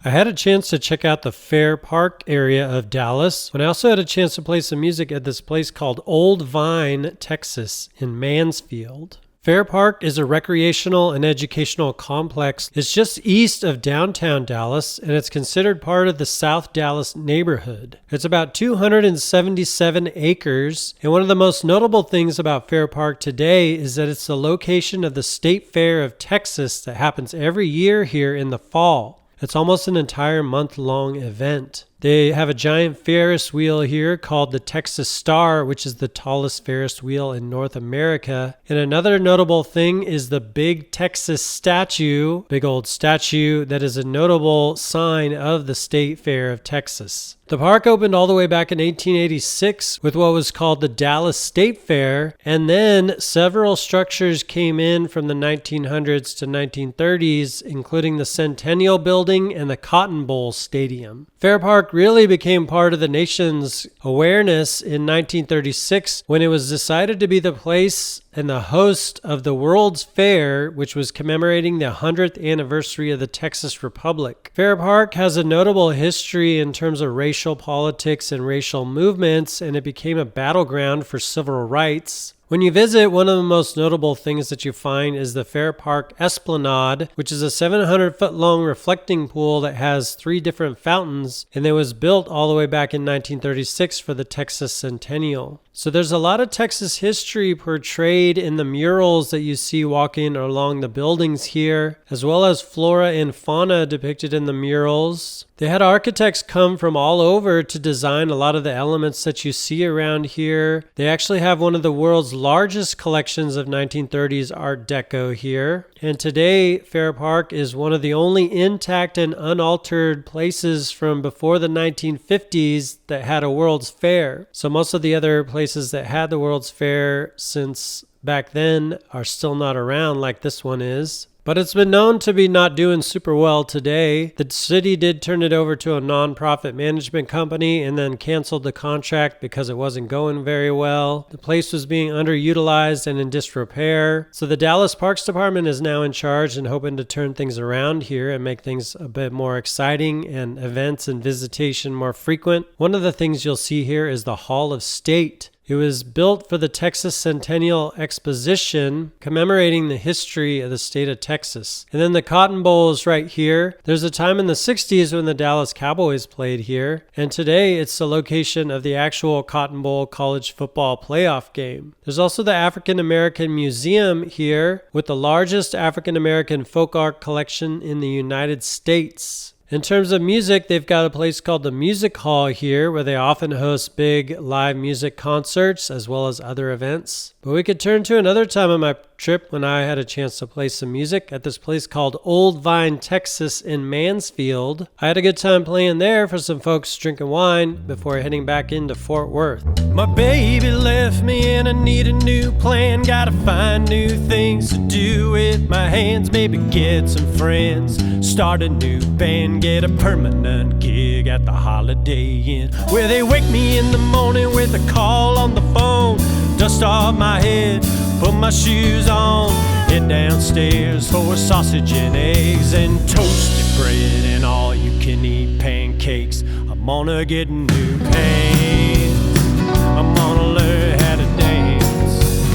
I had a chance to check out the Fair Park area of Dallas, and I also had a chance to play some music at this place called Old Vine, Texas in Mansfield. Fair Park is a recreational and educational complex. It's just east of downtown Dallas, and it's considered part of the South Dallas neighborhood. It's about 277 acres, and one of the most notable things about Fair Park today is that it's the location of the State Fair of Texas that happens every year here in the fall. It's almost an entire month-long event. They have a giant Ferris wheel here called the Texas Star, which is the tallest Ferris wheel in North America. And another notable thing is the Big Texas Statue, big old statue that is a notable sign of the State Fair of Texas. The park opened all the way back in 1886 with what was called the Dallas State Fair, and then several structures came in from the 1900s to 1930s, including the Centennial Building and the Cotton Bowl Stadium. Fair Park really became part of the nation's awareness in 1936 when it was decided to be the place and the host of the World's Fair, which was commemorating the 100th anniversary of the Texas Republic. Fair Park has a notable history in terms of racial politics and racial movements, and it became a battleground for civil rights. When you visit, one of the most notable things that you find is the Fair Park Esplanade, which is a 700-foot long reflecting pool that has 3 different fountains, and it was built all the way back in 1936 for the Texas Centennial. So there's a lot of Texas history portrayed in the murals that you see walking along the buildings here, as well as flora and fauna depicted in the murals. They had architects come from all over to design a lot of the elements that you see around here. They actually have one of the world's largest collections of 1930s Art Deco here. And today, Fair Park is one of the only intact and unaltered places from before the 1950s that had a World's Fair. So most of the other places that had the World's Fair since back then are still not around like this one is. But it's been known to be not doing super well today. The city did turn it over to a nonprofit management company and then canceled the contract because it wasn't going very well. The place was being underutilized and in disrepair. So the Dallas Parks Department is now in charge and hoping to turn things around here and make things a bit more exciting and events and visitation more frequent. One of the things you'll see here is the Hall of State. It was built for the Texas Centennial Exposition, commemorating the history of the state of Texas. And then the Cotton Bowl is right here. There's a time in the 60s when the Dallas Cowboys played here, and today it's the location of the actual Cotton Bowl college football playoff game. There's also the African American Museum here, with the largest African American folk art collection in the United States. In terms of music, they've got a place called the Music Hall here where they often host big live music concerts as well as other events. But we could turn to another time on my trip when I had a chance to play some music at this place called Old Vine, Texas in Mansfield. I had a good time playing there for some folks drinking wine before heading back into Fort Worth. My baby left me and I need a new plan. Gotta find new things to do with my hands. Maybe get some friends, start a new band, get a permanent gig at the Holiday Inn, where they wake me in the morning with a call on the phone. Dust off my head, put my shoes on, head downstairs for sausage and eggs and toasted bread and all you can eat pancakes. I'm gonna get new pants, I'm gonna learn how to dance,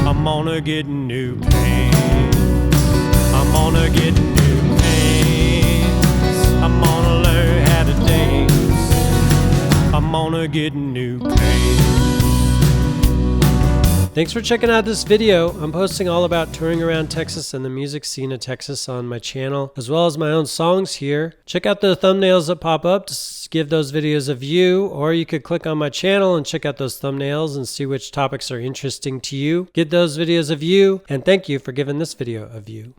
I'm gonna get new pants, I'm gonna get new pants, I'm gonna learn how to dance, I'm gonna get new pants. Thanks for checking out this video. I'm posting all about touring around Texas and the music scene of Texas on my channel, as well as my own songs here. Check out the thumbnails that pop up to give those videos a view, or you could click on my channel and check out those thumbnails and see which topics are interesting to you. Give those videos a view, and thank you for giving this video a view.